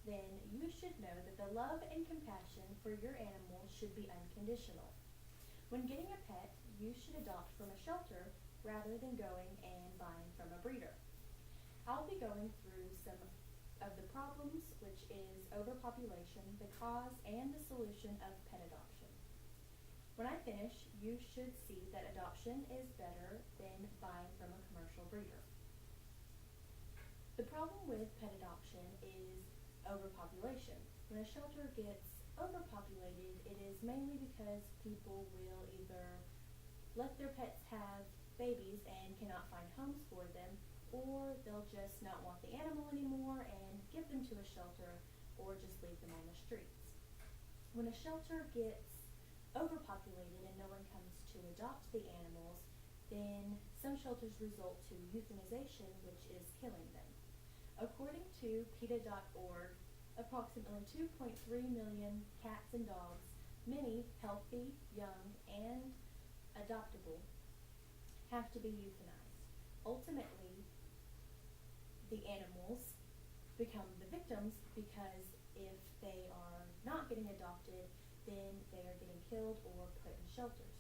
then you should know that the love and compassion for your animal should be unconditional. When getting a pet, you should adopt from a shelter rather than going and buying from a breeder. I'll be going through some of the problems, which is overpopulation, the cause, and the solution of pet adoption. When I finish, you should see that adoption is better than buying from a commercial breeder. The problem with pet adoption is overpopulation. When a shelter gets overpopulated, it is mainly because people will either let their pets have babies and cannot find homes for them, or they'll just not want the animal anymore and give them to a shelter or just leave them on the streets. When a shelter gets overpopulated and no one comes to adopt the animals, then some shelters result to euthanization, which is killing them. According to PETA.org, approximately 2.3 million cats and dogs, many healthy, young, and adoptable, have to be euthanized. Ultimately, the animals become the victims because if they are not getting adopted, then they are getting killed or put in shelters.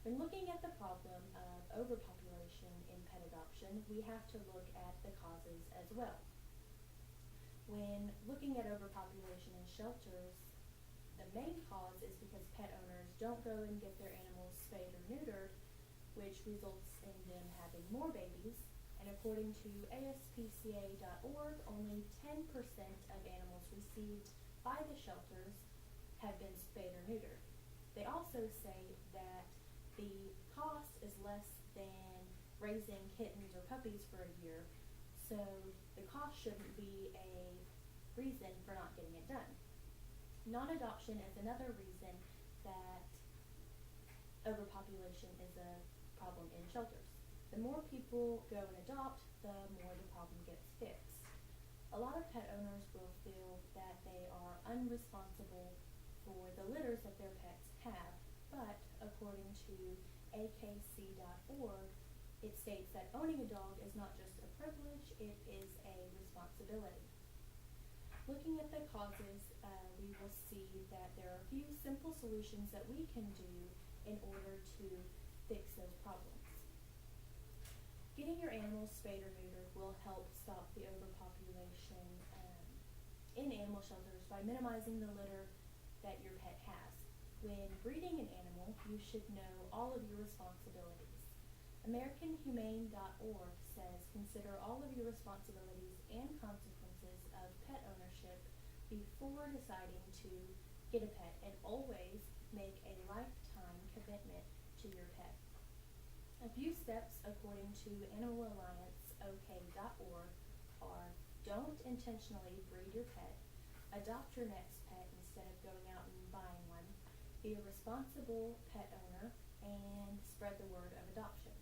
When looking at the problem of overpopulation in pet adoption, we have to look at the causes as well. When looking at overpopulation in shelters, the main cause is because pet owners don't go and get their animals spayed or neutered, which results in them having more babies. And according to ASPCA.org, only 10% of animals received by the shelters have been spayed or neutered. They also say that the cost is less than raising kittens or puppies for a year, so the cost shouldn't be a reason for not getting it done. Non-adoption is another reason that overpopulation is a problem in shelters. The more people go and adopt, the more the problem gets fixed. A lot of pet owners will feel that they are unresponsible for the litters that their pets have, but according to AKC.org, it states that owning a dog is not just a privilege, it is a responsibility. Looking at the causes, we will see that there are a few simple solutions that we can do in order to fix those problems. Getting your animals spayed or neutered will help stop the overpopulation in animal shelters by minimizing the litter that your pet has. When breeding an animal, you should know all of your responsibilities. AmericanHumane.org says consider all of your responsibilities and consequences of pet ownership before deciding to get a pet, and always make a lifetime commitment to your pet. A few steps according to AnimalAllianceOK.org are: don't intentionally breed your pet, adopt your next pet instead of going out and buying one, be a responsible pet owner, and spread the word of adoption.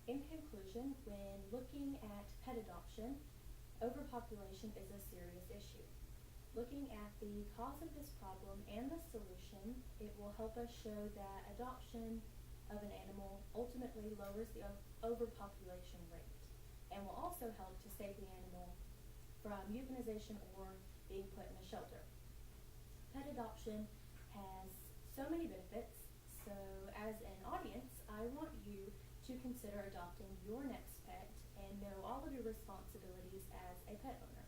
In conclusion, when looking at pet adoption, overpopulation is a serious issue. Looking at the cause of this problem and the solution, it will help us show that adoption of an animal ultimately lowers the overpopulation rate, and will also help to save the animal from euthanization or being put in a shelter. Pet adoption has so many benefits, so as an audience, I want you to consider adopting your next pet and know all of your responsibilities as a pet owner.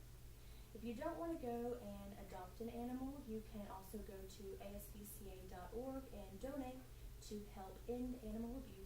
If you don't want to go and adopt an animal, you can also go to ASPCA.org and donate to help end animal abuse